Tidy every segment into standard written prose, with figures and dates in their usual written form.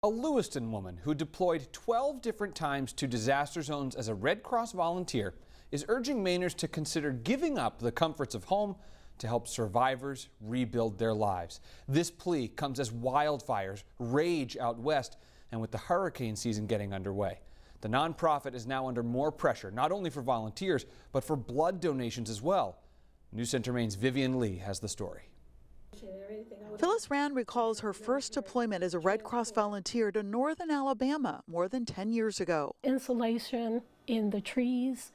A Lewiston woman who deployed 12 different times to disaster zones as a Red Cross volunteer is urging Mainers to consider giving up the comforts of home to help survivors rebuild their lives. This plea comes as wildfires rage out west and with the hurricane season getting underway. The nonprofit is now under more pressure, not only for volunteers, but for blood donations as well. News Center Maine's Vivian Lee has the story. Phyllis Rand recalls her first deployment as a Red Cross volunteer to northern Alabama more than 10 years ago. Insulation in the trees,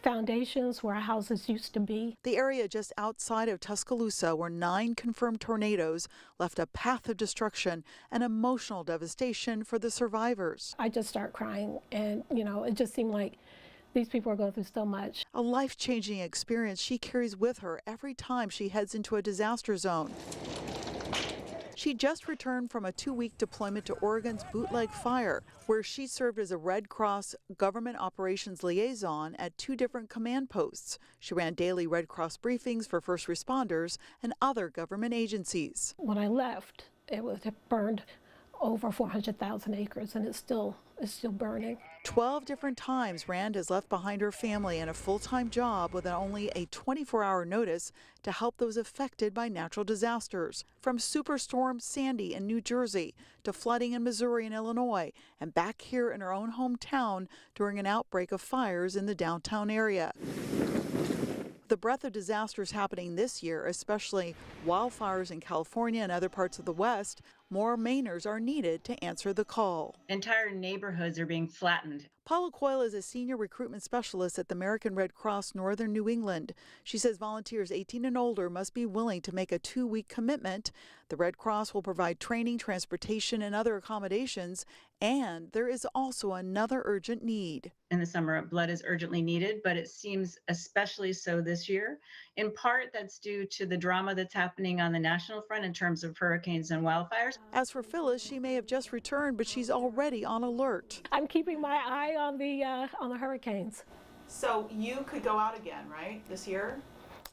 foundations where houses used to be. The area just outside of Tuscaloosa, where 9 confirmed tornadoes left a path of destruction and emotional devastation for the survivors. I just started crying, and it just seemed like these people are going through so much. A life-changing experience she carries with her every time she heads into a disaster zone. She just returned from a 2-week deployment to Oregon's Bootleg Fire, where she served as a Red Cross government operations liaison at 2 different command posts. She ran daily Red Cross briefings for first responders and other government agencies. When I left, it burned over 400,000 acres, and it's still burning. 12 different times Rand has left behind her family and a full-time job with only a 24-hour notice to help those affected by natural disasters. From Superstorm Sandy in New Jersey to flooding in Missouri and Illinois, and back here in her own hometown during an outbreak of fires in the downtown area. The breadth of disasters happening this year, especially wildfires in California and other parts of the West, more Mainers are needed to answer the call. Entire neighborhoods are being flattened. Paula Coyle is a senior recruitment specialist at the American Red Cross Northern New England. She says volunteers 18 and older must be willing to make a 2-week commitment. The Red Cross will provide training, transportation, and other accommodations. And there is also another urgent need. In the summer, blood is urgently needed, but it seems especially so this year. In part, that's due to the drama that's happening on the national front in terms of hurricanes and wildfires. As for Phyllis, she may have just returned, but she's already on alert. I'm keeping my eye on the hurricanes. So you could go out again, right, this year?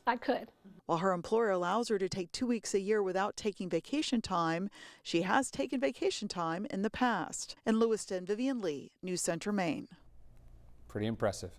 I could. While her employer allows her to take 2 weeks a year without taking vacation time, she has taken vacation time in the past. In Lewiston, Vivian Lee, News Center, Maine. Pretty impressive.